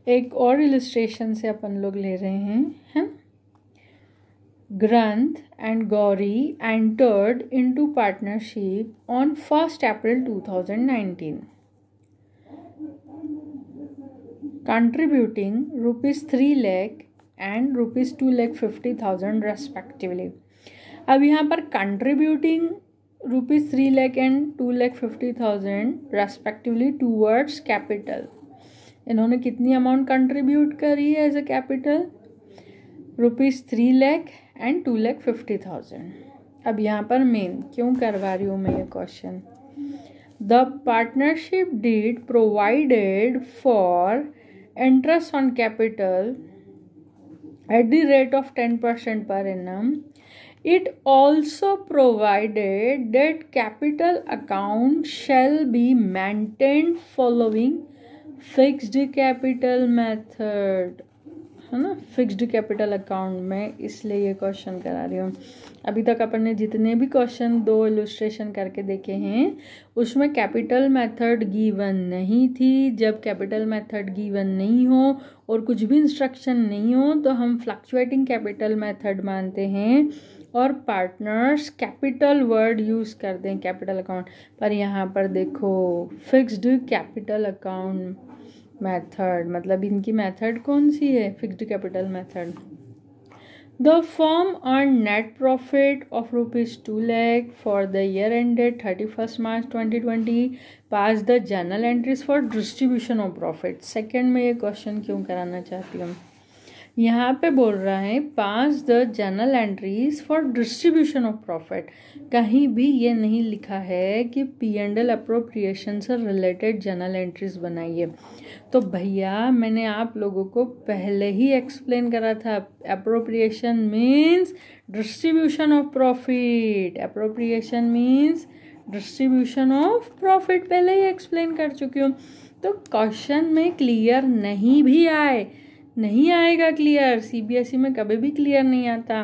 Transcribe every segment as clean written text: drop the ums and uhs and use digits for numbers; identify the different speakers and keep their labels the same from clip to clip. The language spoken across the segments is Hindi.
Speaker 1: एक और इलस्ट्रेशन से अपन लोग ले रहे हैं, है ना। ग्रंथ and Gauri entered into partnership on 1 April 2019, contributing ₹3 lakh and ₹2,50,000 respectively. अब यहाँ पर contributing ₹3 lakh and $2,50,000 respectively towards capital, इन्होंने कितनी अमाउंट कंट्रीब्यूट करी है as a capital? ₹3 lakh and $2,50,000. अब यहाँ पर मेन क्यों करवा रही हूँ मैं ये question? The partnership deed provided for interest on capital at the rate of 10% per annum. It also provided that capital account shall be maintained following fixed capital method, है ना। फिक्स्ड कैपिटल अकाउंट में इसलिए ये क्वेश्चन करा रही हूँ। अभी तक अपन ने जितने भी क्वेश्चन 2 इलस्ट्रेशन करके देखे हैं उसमें कैपिटल मेथड गिवन नहीं थी। जब कैपिटल मेथड गिवन नहीं हो और कुछ भी इंस्ट्रक्शन नहीं हो तो हम फ्लक्चुएटिंग कैपिटल मेथड मानते हैं और पार्टनर्स कैपिटल वर्ड यूज़ करते हैं कैपिटल अकाउंट पर। यहाँ पर देखो फिक्स्ड कैपिटल अकाउंट मेथड, मतलब इनकी मेथड कौन सी है? Fixed capital method. The firm earn net profit of ₹2 lakh for the year ended 31 March 2020, pass the journal entries for distribution of profit. Second में ये क्वेश्चन क्यों कराना चाहती हूँ? यहाँ पे बोल रहा है pass the journal entries for distribution of profit. कहीं भी ये नहीं लिखा है कि P&L अप्रोप्रिएशन से रिलेटेड जर्नल एंट्रीज बनाइए। तो भैया मैंने आप लोगों को पहले ही एक्सप्लेन करा था, appropriation means distribution of profit, appropriation means distribution of profit, पहले ही एक्सप्लेन कर चुकी हूँ। तो क्वेश्चन में क्लियर नहीं भी आए, नहीं आएगा क्लियर, CBSE में कभी भी क्लियर नहीं आता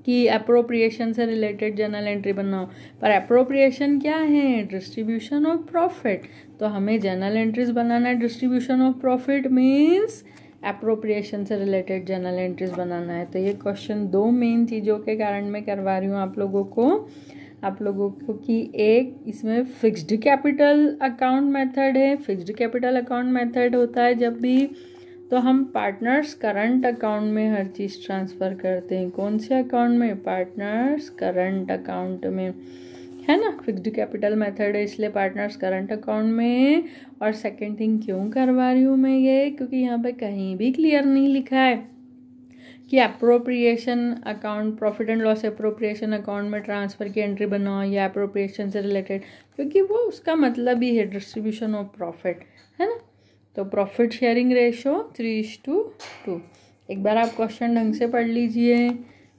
Speaker 1: कि अप्रोप्रिएशन से रिलेटेड जर्नल एंट्री बनाओ, पर अप्रोप्रिएशन क्या है? Distribution of profit. तो हमें जर्नल एंट्रीज बनाना है, distribution of profit means appropriation से रिलेटेड जर्नल एंट्रीज बनाना है। तो ये क्वेश्चन 2 मेन चीज़ों के कारण मैं करवा रही हूँ आप लोगों को कि एक इसमें फिक्स्ड कैपिटल अकाउंट मेथड है। फिक्स्ड कैपिटल अकाउंट मेथड होता है जब भी तो हम पार्टनर्स करंट अकाउंट में हर चीज़ ट्रांसफ़र करते हैं। कौन से अकाउंट में? पार्टनर्स करंट अकाउंट में, है ना। फिक्स्ड कैपिटल मेथड है इसलिए पार्टनर्स करंट अकाउंट में। और सेकंड थिंग क्यों करवा रही हूँ मैं ये, क्योंकि यहाँ पे कहीं भी क्लियर नहीं लिखा है कि appropriation account, profit and loss appropriation account में ट्रांसफ़र की एंट्री बनाओ या अप्रोप्रिएशन से रिलेटेड, क्योंकि वो उसका मतलब ही है डिस्ट्रीब्यूशन ऑफ प्रॉफिट, है ना। तो प्रॉफिट शेयरिंग रेशो 3:2। एक बार आप क्वेश्चन ढंग से पढ़ लीजिए।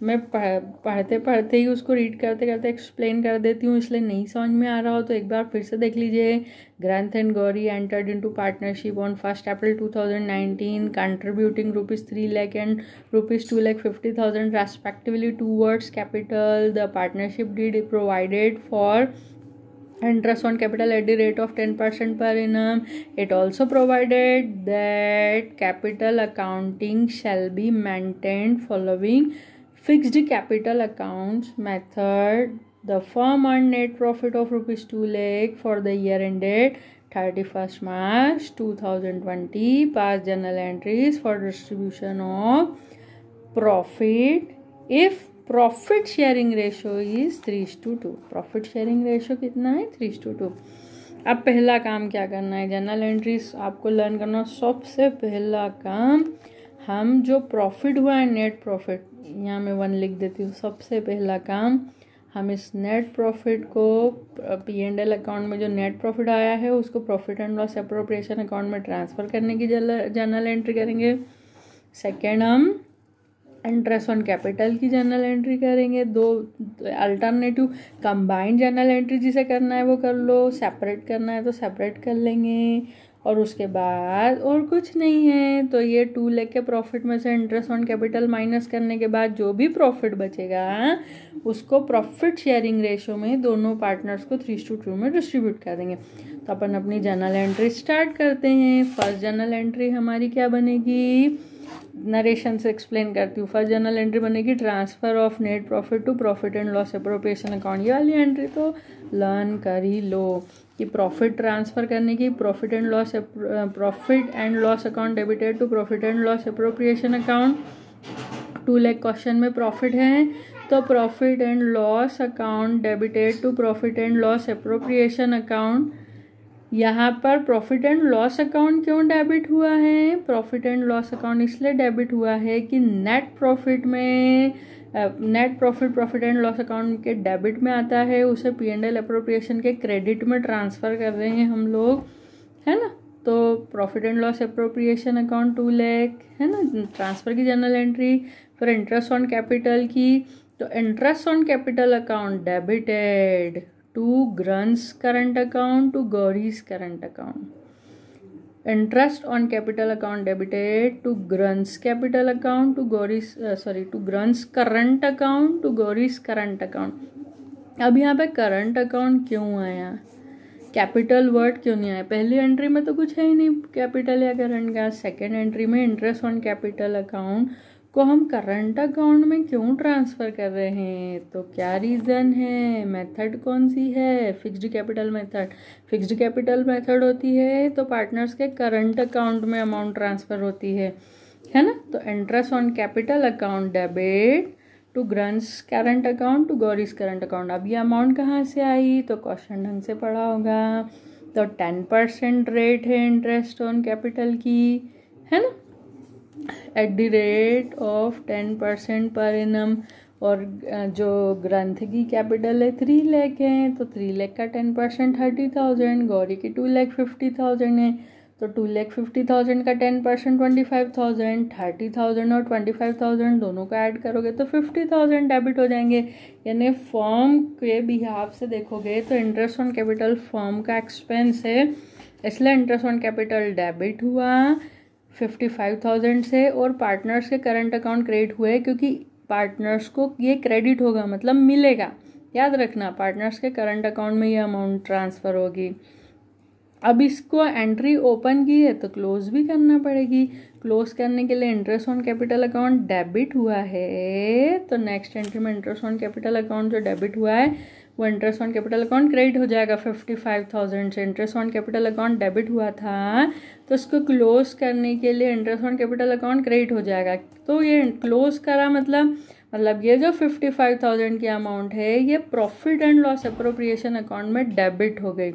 Speaker 1: मैं पढ़ते पढ़ते ही उसको रीड करते करते एक्सप्लेन कर देती हूँ, इसलिए नहीं समझ में आ रहा हो तो एक बार फिर से देख लीजिए। ग्रंथ and Gauri entered into partnership on 1 April 2019, contributing ₹3 lakh and ₹2,50,000 respectively towards capital. The partnership did provided for interest on capital at the rate of 10% per annum. It also provided that capital accounting shall be maintained following fixed capital accounts method. The firm earned net profit of ₹2 lakh for the year ended 31 March 2020. Past journal entries for distribution of profit if profit sharing ratio is 3:2। Profit sharing ratio कितना है? 3:2। अब पहला काम क्या करना है? जर्नल एंट्रीज आपको लर्न करना। सबसे पहला काम, हम जो प्रॉफिट हुआ है नेट प्रॉफिट, यहाँ मैं 1 लिख देती हूँ। सबसे पहला काम हम इस नेट प्रॉफिट को P&L अकाउंट में जो नेट प्रॉफिट आया है उसको profit and loss appropriation account में ट्रांसफ़र करने की जर्नल एंट्री करेंगे। सेकेंड हम इंटरेस्ट ऑन कैपिटल की जर्नल एंट्री करेंगे। 2 अल्टरनेटिव कंबाइंड जर्नल एंट्री जिसे करना है वो कर लो, सेपरेट करना है तो सेपरेट कर लेंगे। और उसके बाद और कुछ नहीं है। तो ये 2 लाख के प्रॉफिट में से इंटरेस्ट ऑन कैपिटल माइनस करने के बाद जो भी प्रॉफिट बचेगा उसको प्रॉफिट शेयरिंग रेशो में दोनों पार्टनर्स को 3:2 में डिस्ट्रीब्यूट कर देंगे। तो अपन अपनी जर्नल एंट्री स्टार्ट करते हैं। फर्स्ट जर्नल एंट्री हमारी क्या बनेगी, नरेशन से एक्सप्लेन करती हूँ। फर्स्ट जर्नल एंट्री बनेगी transfer of net profit to profit and loss appropriation account. ये वाली एंट्री तो लर्न कर ही लो कि प्रॉफिट ट्रांसफर करने की profit and loss account debited to profit and loss appropriation account. 2 lakh question में प्रॉफिट है तो profit and loss account debited to profit and loss appropriation account. यहाँ पर प्रॉफिट एंड लॉस अकाउंट क्यों डेबिट हुआ है, प्रॉफिट एंड लॉस अकाउंट इसलिए डेबिट हुआ है कि net profit profit and loss account के डेबिट में आता है, उसे P&L एप्रोप्रिएशन के क्रेडिट में ट्रांसफ़र कर रहे हैं हम लोग, है ना। तो profit and loss appropriation account 2 lakh है ना, ट्रांसफ़र की जर्नल एंट्री। फिर इंटरेस्ट ऑन कैपिटल की, तो interest on capital account debited to Granth's current account to Gauri's current account. Interest on capital account debited to Granth's capital account to Granth's current account to Gauri's current account. अब यहाँ पे करंट अकाउंट क्यों आया, कैपिटल वर्ड क्यों नहीं आया, पहली एंट्री में तो कुछ है ही नहीं कैपिटल या करंट का। सेकेंड एंट्री में इंटरेस्ट ऑन कैपिटल अकाउंट को हम करंट अकाउंट में क्यों ट्रांसफ़र कर रहे हैं, तो क्या रीज़न है, मेथड कौन सी है, fixed capital method. Fixed capital method होती है तो पार्टनर्स के करंट अकाउंट में अमाउंट ट्रांसफ़र होती है ना। तो interest on capital account debit to Granth's current account to Gauri's current account. अब ये अमाउंट कहाँ से आई, तो क्वेश्चन ढंग से पढ़ा होगा। तो 10% रेट है इंटरेस्ट ऑन कैपिटल की, है ना, at the rate of 10% per annum. और जो ग्रंथ की कैपिटल है 3 लाख है, तो 3 लाख का 10% 30,000, गौरी की 2,50,000 है, तो 2,50,000 का 10% 25,000, 30,000 और 25,000 दोनों को ऐड करोगे तो 50,000 डेबिट हो जाएंगे। यानी फर्म के बिहाफ से देखोगे तो इंटरेस्ट ऑन कैपिटल फर्म का एक्सपेंस है, इसलिए इंटरेस्ट ऑन कैपिटल डेबिट हुआ 55,000 से, और पार्टनर्स के करंट अकाउंट क्रेडिट हुए क्योंकि पार्टनर्स को ये क्रेडिट होगा, मतलब मिलेगा। याद रखना, पार्टनर्स के करंट अकाउंट में ये अमाउंट ट्रांसफ़र होगी। अब इसको एंट्री ओपन की है तो क्लोज भी करना पड़ेगी। क्लोज करने के लिए interest on capital account debit हुआ है, तो नेक्स्ट एंट्री में इंटरेस्ट ऑन कैपिटल अकाउंट जो डेबिट हुआ है वो interest on capital account credit हो जाएगा 55,000 से। Interest on capital account debit हुआ था तो इसको क्लोज करने के लिए interest on capital account credit हो जाएगा। तो ये क्लोज करा मतलब ये जो 55,000 की अमाउंट है ये profit and loss appropriation account में डेबिट हो गई।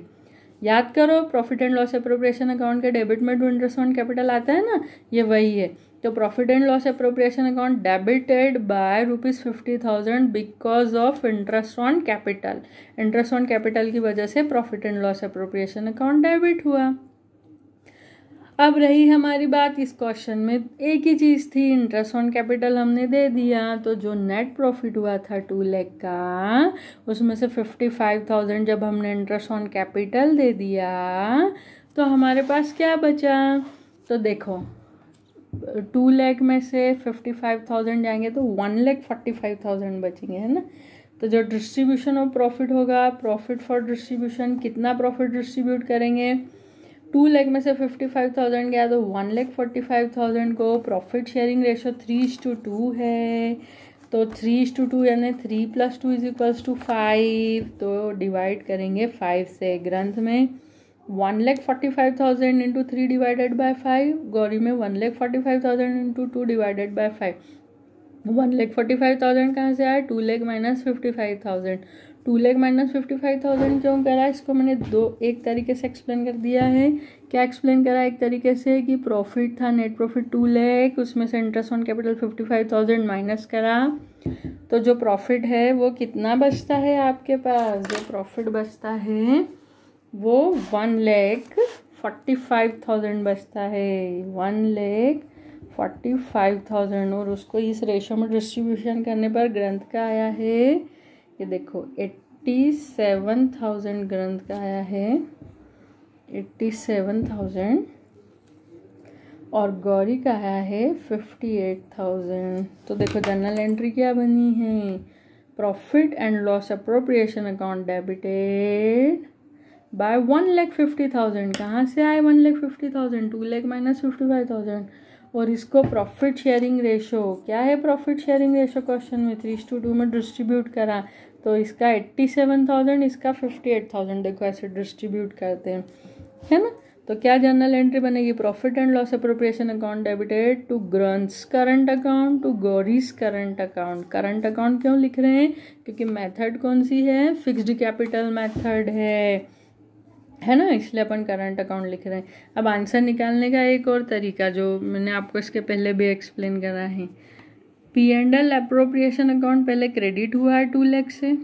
Speaker 1: याद करो, profit and loss appropriation account के डेबिट में जो इंटरेस्ट ऑन कैपिटल आता है ना, ये वही है। तो profit and loss appropriation account debited bye ₹50,000 because of interest on capital. Interest on capital की वजह से profit and loss appropriation account debit हुआ। अब रही हमारी बात, इस क्वेश्चन में एक ही चीज़ थी, इंटरेस्ट ऑन कैपिटल हमने दे दिया, तो जो नेट प्रॉफिट हुआ था 2 लाख का, उसमें से 55,000 जब हमने इंटरेस्ट ऑन कैपिटल दे दिया तो हमारे पास क्या बचा। तो देखो 2 लाख में से 55,000 जाएंगे तो 1,45,000 बचेंगे, है ना। तो जो डिस्ट्रीब्यूशन ऑफ प्रॉफिट होगा, प्रॉफिट फॉर डिस्ट्रीब्यूशन, कितना प्रॉफिट डिस्ट्रीब्यूट करेंगे, 2 लाख में से 55,000 गया तो 1,45,000 को प्रॉफिट शेयरिंग रेशो 3:2 है, तो 3:2 यानी 3 + 2 = 5, तो डिवाइड करेंगे 5 से। ग्रंथ में 1,45,000 इंटू 3 डिवाइडेड बाय 5, गौरी में 1,45,000 इंटू 2 डिवाइडेड बाय 5। 1,45,000 कहाँ से आया, 2 लाख माइनस 55,000। 2 लाख माइनस 55,000 क्यों करा, इसको मैंने एक तरीके से एक्सप्लेन कर दिया है। क्या एक्सप्लेन करा, एक तरीके से कि प्रॉफिट था, नेट प्रॉफिट 2 लाख, उसमें से इंटरेस्ट ऑन कैपिटल 55,000 माइनस करा, तो जो प्रॉफिट है वो कितना बचता है आपके पास, जो प्रॉफिट बचता है वो 1,45,000 बचता है, 1,45,000। और उसको इस रेशो में डिस्ट्रीब्यूशन करने पर ग्रंथ का आया है, ये देखो 87,000 ग्रंथ का आया है, 87,000 और गौरी का आया है 58,000। तो देखो जनरल एंट्री क्या बनी है, profit and loss appropriation account debited bye 1,50,000। कहाँ से आए 1,50,000? 2 लाख माइनस 55,000। और इसको प्रॉफिट शेयरिंग रेशो, क्या है प्रॉफिट शेयरिंग रेशो क्वेश्चन में 3:2 में डिस्ट्रीब्यूट करा, तो इसका 87,000, इसका 58,000। देखो ऐसे डिस्ट्रीब्यूट करते हैं, है ना। तो क्या जनरल एंट्री बनेगी, profit and loss appropriation account debited to Granth's current account to Gauri's current account. Current account क्यों लिख रहे हैं, क्योंकि मेथड कौन सी है, फिक्स्ड कैपिटल मेथड है ना, इसलिए अपन करंट अकाउंट लिख रहे हैं। अब आंसर निकालने का एक और तरीका जो मैंने आपको इसके पहले भी एक्सप्लेन करा है, P&L अप्रोप्रिएशन अकाउंट पहले क्रेडिट हुआ है 2 लाख से,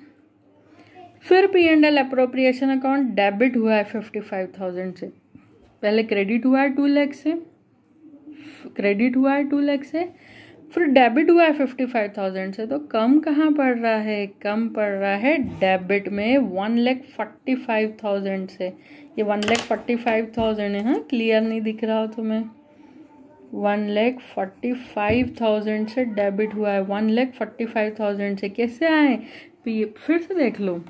Speaker 1: फिर P&L अप्रोप्रिएशन अकाउंट डेबिट हुआ है 55,000 से। पहले क्रेडिट हुआ है 2 लाख से, फिर डेबिट हुआ है 55,000 से। तो कम कहाँ पड़ रहा है, कम पड़ रहा है डेबिट में 1,45,000 से। ये 1,45,000 है, हाँ क्लियर नहीं दिख रहा हो तुम्हें, 1,45,000 से डेबिट हुआ है, 1,45,000 से कैसे आए, फिर से देख लो,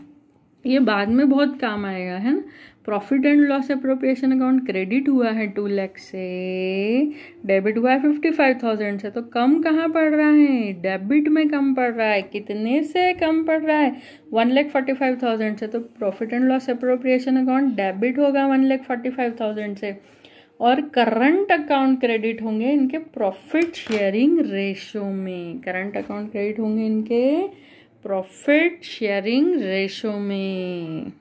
Speaker 1: ये बाद में बहुत काम आएगा, है ना। Profit and loss appropriation account credit हुआ है 2 लाख से, डेबिट हुआ है 55,000 से। तो कम कहाँ पड़ रहा है, डेबिट में कम पड़ रहा है। कितने से कम पड़ रहा है, 1,45,000 से। तो profit and loss appropriation account debit होगा 1,45,000 से, और करंट अकाउंट क्रेडिट होंगे इनके प्रॉफिट शेयरिंग रेशो में। करंट अकाउंट क्रेडिट होंगे इनके प्रॉफिट शेयरिंग रेशो में।